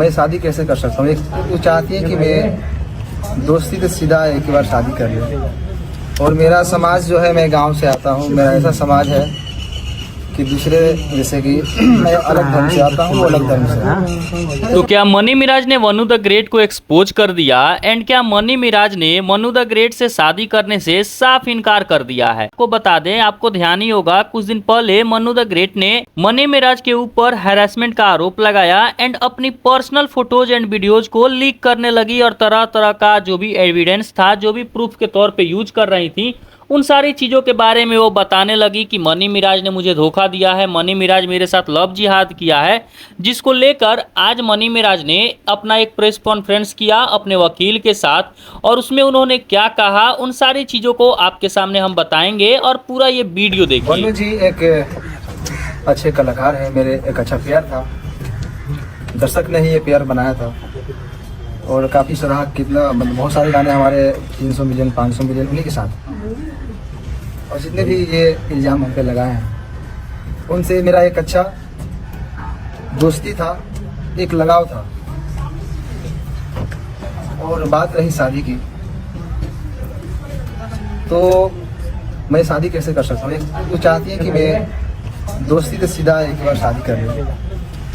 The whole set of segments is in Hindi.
मैं शादी कैसे कर सकता हूँ? वो चाहती है कि मैं दोस्ती तो सीधा एक बार शादी कर लूँ। और मेरा समाज जो है, मैं गांव से आता हूँ, मेरा ऐसा समाज है कि दूसरे जैसे कि मैं अलग धर्म से आता हूँ, वो अलग धर्म से। तो क्या मनी मिराज ने मनु द ग्रेट को एक्सपोज कर दिया एंड क्या मनी मिराज ने मनु द ग्रेट से शादी करने से साफ इनकार कर दिया है? आपको बता दें, आपको ध्यान ही होगा कुछ दिन पहले मनु द ग्रेट ने मनी मिराज के ऊपर हैरेसमेंट का आरोप लगाया एंड अपनी पर्सनल फोटोज एंड वीडियोज को लीक करने लगी और तरह तरह का जो भी एविडेंस था, जो भी प्रूफ के तौर पे यूज कर रही थी, उन सारी चीज़ों के बारे में वो बताने लगी कि मनी मिराज ने मुझे धोखा दिया है, मनी मिराज मेरे साथ लव जिहाद किया है। जिसको लेकर आज मनी मिराज ने अपना एक प्रेस कॉन्फ्रेंस किया अपने वकील के साथ और उसमें उन्होंने क्या कहा, उन सारी चीज़ों को आपके सामने हम बताएंगे और पूरा ये वीडियो देखिए। मनु जी एक अच्छे कलाकार है, मेरे एक अच्छा प्यार था, दर्शक ने ही ये प्यार बनाया था और काफ़ी सराहा, कितना मतलब बहुत सारे गाने हमारे 300 मिलियन 500 मिलियन उन्हीं के साथ। और जितने भी ये इल्ज़ाम हम पे लगाए हैं, उनसे मेरा एक अच्छा दोस्ती था, एक लगाव था। और बात रही शादी की, तो मैं शादी कैसे कर सकता हूँ? वो चाहती है कि मैं दोस्ती तो सीधा एक बार शादी कर लूँ।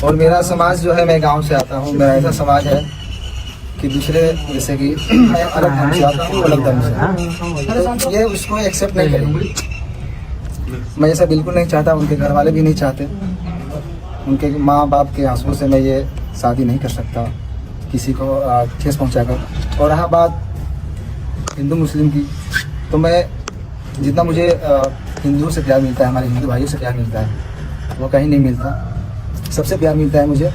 और मेरा समाज जो है, मैं गांव से आता हूँ, मेरा ऐसा समाज है कि दूसरे जैसे कि मैं अलग धर्म से आता हूँ, अलग धर्म से, तो ये उसको एक्सेप्ट नहीं करेंगे। मैं ऐसा बिल्कुल नहीं चाहता, उनके घर वाले भी नहीं चाहते। उनके माँ बाप के आंसुओं से मैं ये शादी नहीं कर सकता किसी को ठेस पहुँचाकर। और रहा बात हिंदू मुस्लिम की, तो मैं जितना मुझे हिंदुओं से प्यार मिलता है, हमारे हिंदू भाइयों से प्यार मिलता है, वो कहीं नहीं मिलता। सबसे प्यार मिलता है मुझे।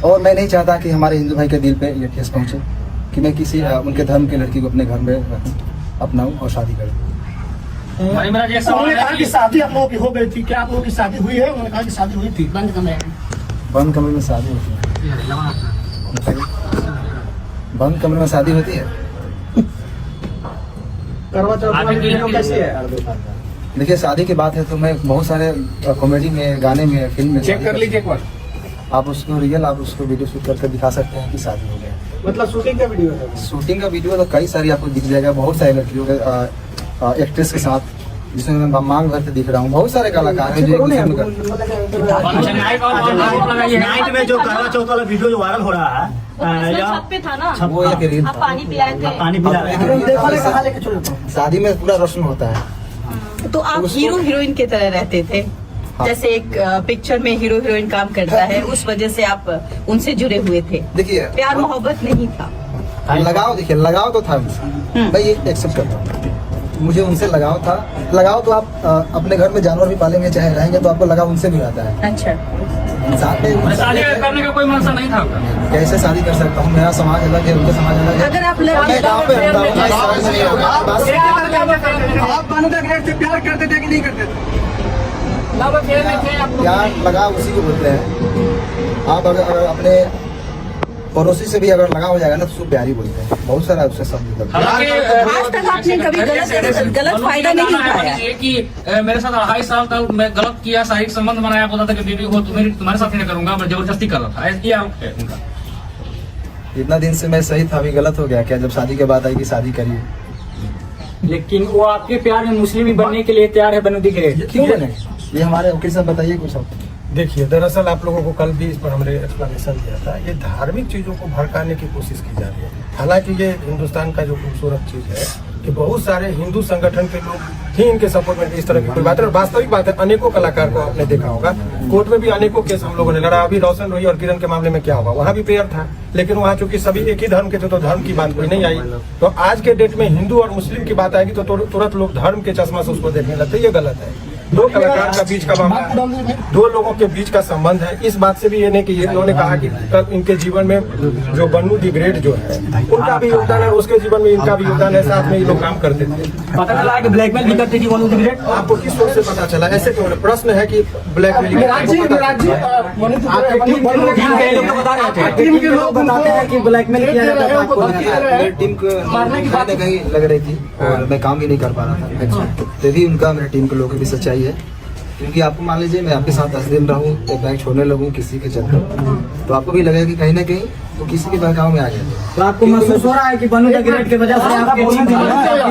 और मैं नहीं चाहता कि हमारे हिंदू भाई के दिल पे ये ठेस पहुँचे कि मैं किसी उनके धर्म की लड़की को अपने घर में अपनाऊं और शादी करूं। उन्होंने कहा कि शादी आप लोगों की हो गई थी, क्या आप लोगों की शादी हुई है? उन्होंने कहा कि शादी हुई थी बंद कमरे में शादी होती है? बंद कमरे में शादी होती है? करवा चौथ कैसे है? देखिए, शादी की बात है तो मैं बहुत सारे कॉमेडी में, गाने में, फिल्म में चेक कर लीजिए एक बार। आप उसको रियल, आप उसको वीडियो शूट करके दिखा सकते हैं कि शादी हो गया। मतलब शूटिंग का वीडियो है? शूटिंग का वीडियो तो कई सारी आपको दिख जाएगा, बहुत सारे लड़कियों के एक्ट्रेस के साथ, जिसमें मैं मांग भर के दिख रहा हूँ। बहुत सारे कलाकार हैं जो नाइट में जो करवा चौथ वाला वीडियो जो वायरल हो रहा है, छत पे था ना, वो एक रील आप पानी पिलाए थे, पानी पिला शादी में पूरा रोशन होता है। तो आप हीरो हीरोइन की तरह रहते थे। हाँ। जैसे एक पिक्चर में हीरो हीरोइन काम करता है, उस वजह से आप उनसे जुड़े हुए थे। देखिए, प्यार मोहब्बत नहीं था, लगाव, देखिए लगाव तो था उनसे, मैं ये एक्सेप्ट करता हूँ। मुझे उनसे लगाव था। लगाव तो आप अपने घर में जानवर भी पालेंगे, चाहे रहेंगे, तो आपको लगाव उनसे भी रहता है। अच्छा, साथ में शादी करने का कोई मनसा नहीं था आपका? कैसे शादी कर सकता हूँ? मेरा समाज अलग है, उनका समाज अलग है। अगर आप मैं गाँव पे रहता हूँ, आप मनु द ग्रेट से प्यार करते थे कि नहीं करते थे? प्यार लगाव उसी को बोलते हैं। आप अगर अपने पड़ोसी से भी अगर लगा हो जाएगा ना, तो उसको प्यारी बोलते हैं। बहुत सारा उससे शब्द निकलता है। आज तक आपने कभी गलत फायदा नहीं उठाया कि मेरे साथ 2.5 साल तक मैं गलत किया, शारीरिक संबंध बनाया, बोला था कि बेबी हो तुम्हारे साथ ही नहीं करूंगा, मैं जबरदस्ती कर रहा था, ऐसा किया उनका। इतना दिन से मैं सही था, अभी गलत हो गया क्या? जब शादी के बाद आई कि शादी करिए। लेकिन वो आपके प्यार में मुस्लिम ही बनने के लिए तैयार है मनु द ग्रेट। क्यों बने? ये हमारे वकील साहब बताइए कुछ आप। देखिए, दरअसल आप लोगों को कल भी इस पर हमने एक्सप्लेनेशन दिया था। ये धार्मिक चीज़ों को भड़काने की कोशिश की जा रही है। हालांकि ये हिंदुस्तान का जो खूबसूरत चीज़ है कि बहुत सारे हिंदू संगठन के लोग ही इनके सपोर्ट में इस तरह की कोई बात है। वास्तविक बात है, अनेकों कलाकार को आपने देखा होगा, कोर्ट में भी अनेकों केस हम लोगों ने लड़ा। अभी रोशन रोही और किरण के मामले में क्या हुआ, वहाँ भी प्रेयर था, लेकिन वहाँ चूंकि सभी एक ही धर्म के थे तो धर्म की बात कोई नहीं आई। तो आज के डेट में हिंदू और मुस्लिम की बात आएगी तो तुरंत लोग धर्म के चश्मा से उसको देखने लगते। ये गलत है। दो कलाकार का बीच का मामला, दो लोगों के बीच का संबंध है। इस बात से भी ये नहीं कि ये उन्होंने कहा कि कल इनके जीवन में जो मनु द ग्रेट जो है उनका भी योगदान है, उसके जीवन में इनका भी योगदान है, साथ में ये लोग काम करते थे। पता चला कि ब्लैकमेल भी करती थी मनु द ग्रेट। आपको किस सोच से पता चला? ऐसे क्यों? प्रश्न है कि ब्लैकमेलिंग ब्लैकमेल किया जाता था। मेरी टीम को कहीं ना कहीं लग रही थी और मैं काम भी नहीं कर पा रहा था। तभी उनका, मेरी टीम के लोगों की भी सच्चाई है क्योंकि आपको मान लीजिए मैं आपके साथ 10 दिन रहूं, एक बैंक छोड़ने लगूं किसी के चलते, तो आपको भी लगेगा कि कहीं ना कहीं तो किसी के बहकाव में आ गया। तो आपको महसूस हो रहा है कि बनू द ग्रेट की वजह से आपकी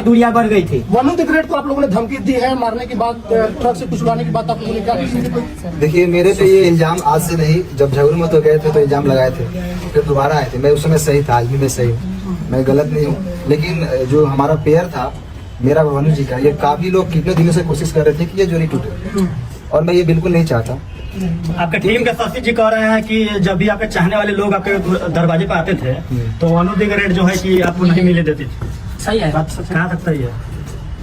दूरियां बढ़ गई थी? वनु द ग्रेट को आप लोगों ने धमकी दी है मारने के बाद, ट्रक से कुचलवाने के बाद आप लोगों ने क्या किया? देखिए मेरे पे ये इल्जाम आज से नहीं, जब झगड़ू में तो गए थे तो इल्जाम लगाए थे, फिर दोबारा आए थे। मैं उस समय सही था, आज भी मैं सही हूँ, मैं गलत नहीं हूँ। लेकिन जो हमारा पेयर था मेरा वनु जी का, ये काफी लोग कितने दिनों से कोशिश कर रहे थे कि ये जोड़ी टूटे, और मैं ये बिल्कुल नहीं चाहता। आपके टीम के शशि जी कह रहे हैं कि जब भी आपके चाहने वाले लोग आपके दरवाजे पे आते थे तो वनु द ग्रेट जो है कि आपको नहीं मिले देती थी। सही है, बात कहाँ तक सही है?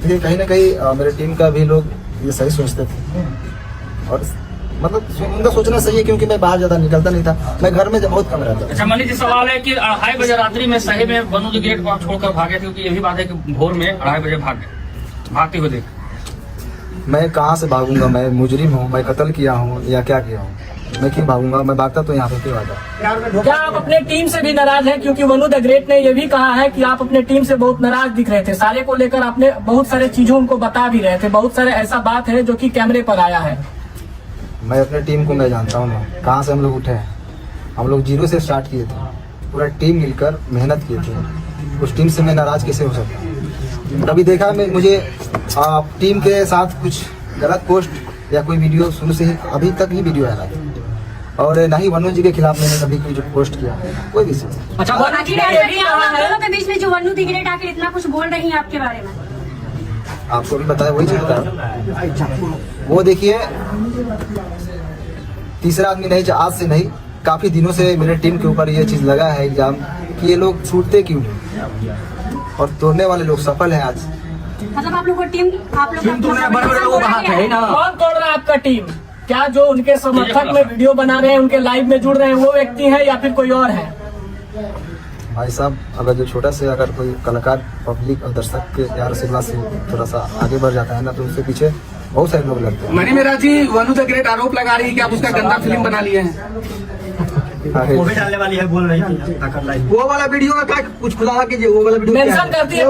देखिए कहीं ना कहीं मेरे टीम का भी लोग ये सही सोचते थे, और मतलब उनका सोचना सही है, क्योंकि मैं बाहर ज्यादा निकलता नहीं था, मैं घर में बहुत कम रहता। अच्छा मनी जी, सवाल है कि 2:30 बजे रात्रि में सही में बनू द ग्रेट को आप छोड़कर भागे थे, क्योंकि यही बात है कि भोर में 2:30 बजे भाग गए, भागते हुए देख। मैं कहाँ से भागूंगा? मैं मुजरिम हूँ, मैं कत्ल किया हूँ या क्या किया हूँ? मैं क्यों भागूंगा? मैं भागता तो यहाँ पे क्यों आता? क्या आप अपने टीम से भी नाराज हैं? क्योंकि वनु द ग्रेट ने ये भी कहा है कि आप अपने टीम से बहुत नाराज दिख रहे थे, सारे को लेकर आपने बहुत सारे चीजों उनको बता भी रहे थे, बहुत सारे ऐसा बात है जो कि कैमरे पर आया है। मैं अपने टीम को मैं जानता हूँ ना, कहाँ से हम लोग उठे हैं। हम लोग 0 से स्टार्ट किए थे, पूरा टीम मिलकर मेहनत किए थे। उस टीम से मैं नाराज कैसे हो सकता हूँ? कभी देखा मैं मुझे टीम के साथ कुछ गलत पोस्ट या कोई वीडियो शुरू से ही अभी तक ही वीडियो आया है, और ना ही वनु जी के खिलाफ मैंने कभी कुछ पोस्ट किया कोई भी चीज। अच्छा, दोनों के बीच में जो वनु द ग्रेट आके इतना कुछ बोल रही है आपके बारे में, आपको भी पता है, वही चीज बताया। वो देखिए तीसरा आदमी नहीं, आज से नहीं, काफी दिनों से मेरे टीम के ऊपर ये चीज लगा है इल्जाम कि ये लोग छूटते क्यों नहीं, और तोड़ने वाले लोग सफल हैं आज। मतलब आप लोग को टीम, आप लोग कौन तोड़ रहा है आपका टीम? क्या जो उनके समर्थक में वीडियो बना रहे हैं, उनके लाइव में जुड़ रहे हैं, वो व्यक्ति है या फिर कोई और है? भाई साहब, अगर जो छोटा से अगर कोई कलाकार पब्लिक और दर्शक के प्यार आशीर्वाद से थोड़ा सा आगे बढ़ जाता है ना, तो उसके पीछे बहुत सारे लोग लगते हैं। मनी मेरा जी, वनु द ग्रेट आरोप लगा रही है कि आप उसका गंदा फिल्म बना लिए हैं। वो भी डालने वाली है, बोल रही थी। वो वाला वीडियो में क्या कुछ खुलासा कीजिए, वो वाला वीडियो मेंशन करती है,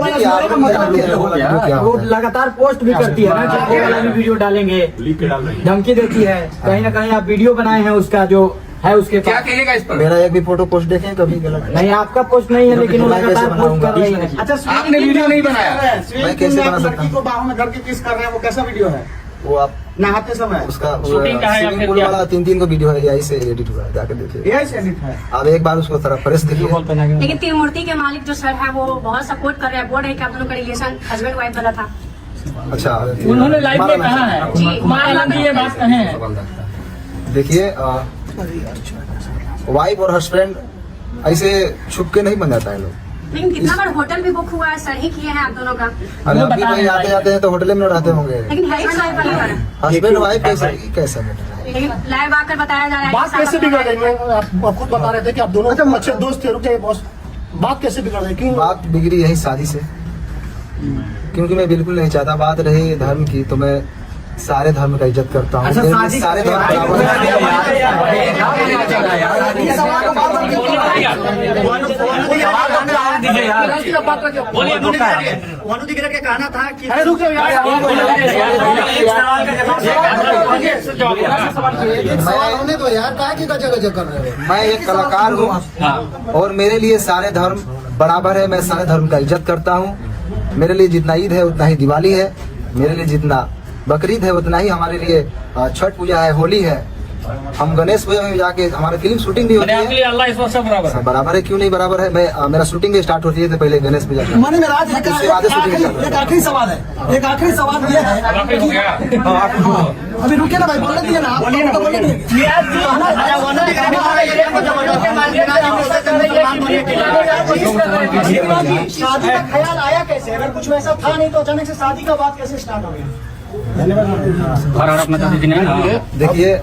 वो लगातार पोस्ट भी करती है ना कि वो वाला भी वीडियो डालेंगे, धमकी देती है। कहीं ना कहीं आप वीडियो बनाए हैं उसका जो है उसके क्या कहिएगा इस पर? मेरा एक भी फोटो पोस्ट देखें कभी गलत नहीं, आपका पोस्ट नहीं है, लेकिन वो लगातार पोस्ट कर रही है। अच्छा, आपने वीडियो नहीं बनाया? मैं कैसे बना सकता हूँ? को बाहों में धर के किस कर रहे हैं, वो कैसा वीडियो है? वो आप नहाते समय उसका शूटिंग का है या स्विमिंग फिर पूल क्या? वाला 3 को वीडियो है, यही से एडिट हुआ है, जाके देखिए। यही से एडिट है। आप एक बार उसको तरफ प्रेस देखिए। लेकिन त्रिमूर्ति के मालिक जो सर है वो बहुत सपोर्ट कर रहे हैं, बोल रहे हैं कि आप दोनों का रिलेशन हस्बैंड वाइफ वाला था। अच्छा, उन्होंने लाइव में कहा है, कुमार आलम जी ये बात कहे हैं। देखिए वाइफ और हस्बैंड ऐसे छुप के नहीं बन जाता है लोग। लेकिन कितना बार होटल भी बुक हुआ है, सर ही किए हैं आप दोनों का। अरे अभी कहीं आते जाते हैं तो होटल में रहते होंगे। लेकिन हस्बैंड वाइफ वाला है, हस्बैंड वाइफ कैसे लेकिन लाइव आकर बताया जा रहा है। बात कैसे बिगड़ गई? आप खुद बता रहे थे कि आप दोनों अच्छे दोस्त थे। रुक जाइए बॉस, बात कैसे बिगड़ गई? क्यों बात बिगड़ी यही शादी से, क्योंकि मैं बिल्कुल नहीं चाहता। बात रही धर्म की, तो मैं सारे धर्म का इज्जत करता हूँ। अच्छा, शादी सारे धर्म वनु द ग्रेट का कहना था कि रुक जाओ यार, होने दो यार, काहे की गजब कर रहे हो? मैं एक कलाकार हूँ और मेरे लिए सारे धर्म बराबर है। मैं सारे धर्म का इज्जत करता हूँ। मेरे लिए जितना ईद है उतना ही दिवाली है, मेरे लिए जितना बकरीद है उतना ही हमारे लिए छठ पूजा है, होली है। हम गणेश पूजा में जाके हमारी फिल्म शूटिंग भी होती है। अल्लाह इस वक्त सब बराबर है। बराबर है, क्यों नहीं बराबर है? मैं मेरा शूटिंग भी स्टार्ट होती है तो पहले गणेश पूजा से। मैंने मेरा आज एक आखिरी सवाल है, एक आखिरी सवाल ये है। अभी रुके ना भाई, बोलने दिए ना आप, बोलिए ना, बोलिए शादी का ख्याल आया कैसे? अगर कुछ वैसा था नहीं तो अचानक से शादी का बात कैसे स्टार्ट हो गया? देखिए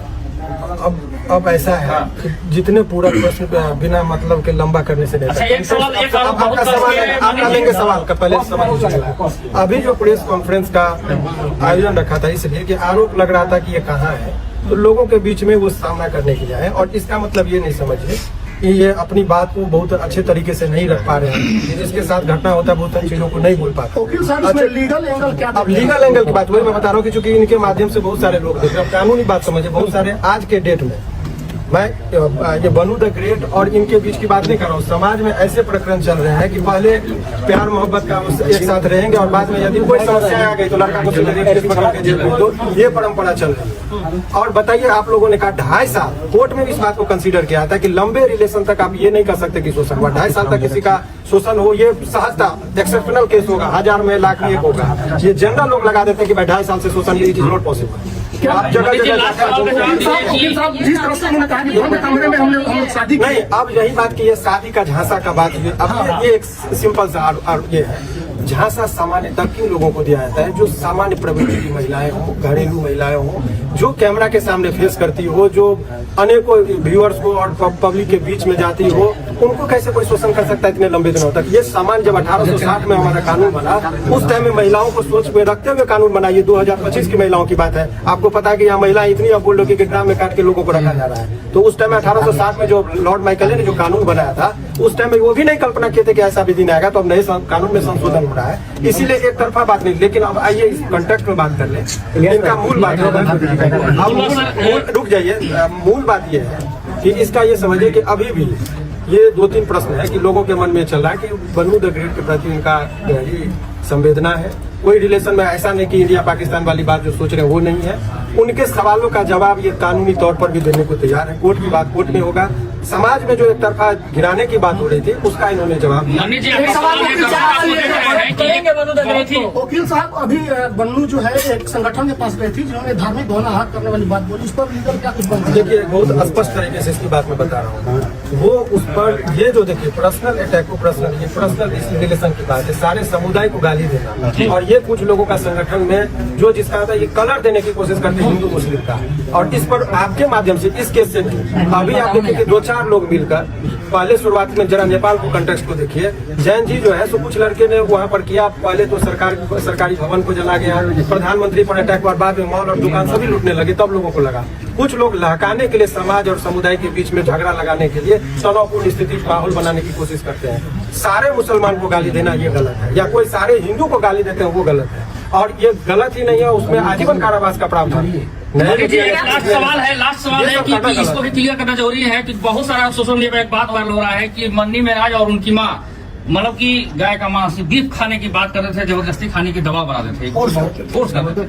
अब ऐसा है कि जितने पूरा प्रश्न बिना मतलब के लंबा करने से नहीं। अच्छा, एक सवाल, एक और आपका बहुत सवाल है, करके- आप लेंगे सवाल का पहले सवाल पूछेगा। अभी जो प्रेस कॉन्फ्रेंस का आयोजन रखा था इसलिए कि आरोप लग रहा था कि ये कहाँ है, तो लोगों के बीच में वो सामना करने के लिए आए। और इसका मतलब ये नहीं समझिए ये अपनी बात को बहुत अच्छे तरीके से नहीं रख पा रहे हैं। जिसके साथ घटना होता है बहुत सारी चीजों को नहीं बोल पाते। वकील साहब इसमें लीगल एंगल क्या? अब लीगल एंगल की बात वही मैं बता रहा हूँ कि चूंकि इनके माध्यम से बहुत सारे लोग देख रहे हैं। कानूनी बात समझे, बहुत सारे आज के डेट में मैं ये बनू द ग्रेट और इनके बीच की बात नहीं कर रहा हूँ। समाज में ऐसे प्रकरण चल रहे हैं कि पहले प्यार मोहब्बत का एक साथ रहेंगे और बाद में यदि कोई समस्या आ गई तो लड़का को जेल भेज दो, ये परंपरा चल रही है। और बताइए, आप लोगों ने कहा 2.5 साल, कोर्ट में भी इस बात को कंसीडर किया था कि लंबे रिलेशन तक आप ये नहीं कर सकते कि शोषण हुआ। 2.5 साल तक किसी का शोषण हो, ये सहजता एक्सेप्शनल केस होगा, 1000 में लाख में एक होगा। ये जनरल लोग लगा देते हैं कि भाई 2.5 साल से शोषण, ये इज नॉट पॉसिबल। आप जगह जगह नहीं, अब यही बात की ये शादी का झांसा का बात हुई। अब ये एक सिंपल सा ये है, झांसा सामान्य तक के लोगों को दिया जाता है जो सामान्य प्रवृत्ति की महिलाएं हो, घरेलू महिलाएं हो, जो कैमरा के सामने फेस करती हो, जो अनेकों व्यूअर्स को और पब्लिक के बीच में जाती हो, उनको कैसे कोई शोषण कर सकता है इतने लंबे दिनों तक। ये सामान्य जब 1860 में हमारा कानून बना, उस टाइम में महिलाओं को सोच में रखते हुए कानून बना। ये 2025 की महिलाओं की बात है। आपको पता है कि यहाँ महिलाएं इतनी अब बोल के ड्राम में काट के लोगों को रखा जा रहा है। तो उस टाइम में 1860 में जो लॉर्ड माइकल ने जो कानून बनाया था, उस टाइम में वो भी नहीं कल्पना किए थे कि ऐसा भी दिन आएगा। तो अब नए कानून में संशोधन हो रहा है, इसीलिए एक तरफा बात नहीं। लेकिन अब आइए इस कॉन्टेक्स्ट में बात कर ले, इनका मूल बात रुक जाइए। मूल बात ये है कि इसका ये समझिए कि अभी भी ये 2-3 प्रश्न है कि लोगों के मन में चल रहा है कि बनू द ग्रेट के प्रति इनका गहरी संवेदना है। कोई रिलेशन में ऐसा नहीं कि इंडिया पाकिस्तान वाली बात जो सोच रहे हैं वो नहीं है। उनके सवालों का जवाब ये कानूनी तौर पर भी देने को तैयार है। कोर्ट की बात कोर्ट में होगा। समाज में जो एक तरफा गिराने की बात हो रही थी उसका इन्होंने जवाब दिया। वकील साहब, अभी बन्नू जो है एक संगठन के पास गई थी जिन्होंने धार्मिक भावना आहत करने वाली बात बोली, उस पर लीगल क्या कुछ बनता है? देखिए, बहुत स्पष्ट तरीके से इसकी बात मैं बता रहा हूँ। वो उस पर ये जो देखिए पर्सनल अटैक को पर्सनल इस रिलेशन की बात है, सारे समुदाय को गाली देना। और ये कुछ लोगों का संगठन में जो जिसका ये कलर देने की कोशिश करते हैं हिंदू मुस्लिम का। और इस पर आपके माध्यम से इस केस से अभी आप देखिए कि 2-4 लोग मिलकर पहले शुरुआत में जरा नेपाल को कंटेक्स्ट को देखिए। जैन जी जो है सो कुछ लड़के ने वहाँ पर किया, पहले तो सरकारी भवन को जला गया, प्रधानमंत्री पर अटैक हुआ, बाद में मॉल और दुकान सभी लूटने लगे। तब लोगों को लगा कुछ लोग लहकाने के लिए समाज और समुदाय के बीच में झगड़ा लगाने के लिए तनावपूर्ण स्थिति माहौल बनाने की कोशिश करते हैं। सारे मुसलमान को गाली देना ये गलत है, या कोई सारे हिंदू को गाली देते हैं वो गलत है। और ये गलत ही नहीं है, उसमें आजीवन कारावास का प्रावधान है। लास्ट सवाल है कि इसको भी क्लियर करना जरूरी है कि बहुत सारा सोशल मीडिया पे एक बात वायरल हो रहा है कि मन्नी मेराज और उनकी माँ मतलब कि गाय का मांस बीफ खाने की बात कर रहे थे, जबरदस्ती खाने की दबाव बना रहे थे, फोर्स कर रहे थे।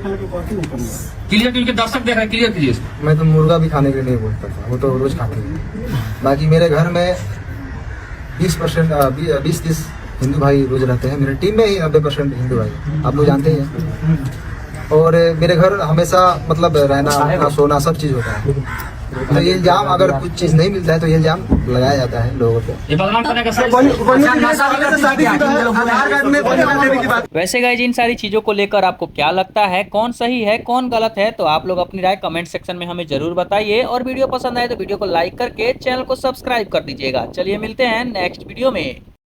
क्लियर क्योंकि दर्शक देख रहे हैं, क्लियर कीजिए। मैं तो मुर्गा भी खाने के लिए नहीं बोलता था, वो तो रोज खाते हैं। बाकी मेरे घर में 20-30 हिंदू भाई रोज रहते हैं। मेरी टीम में ही 90% हिंदू भाई, आप लोग जानते ही हैं। और मेरे घर हमेशा मतलब रहना उठना सोना सब चीज होता है। तो ये इल्जाम अगर कुछ चीज नहीं मिलता है तो ये इल्जाम लगाया जाता है लोगों पे। ये बदनाम करने का वैसे गाइज इन सारी चीजों को लेकर आपको क्या लगता है, कौन सही है कौन गलत है, तो आप लोग अपनी राय कमेंट सेक्शन में हमें जरूर बताइए। और वीडियो पसंद आए तो वीडियो को लाइक करके चैनल को सब्सक्राइब कर दीजिएगा। चलिए मिलते हैं नेक्स्ट वीडियो में।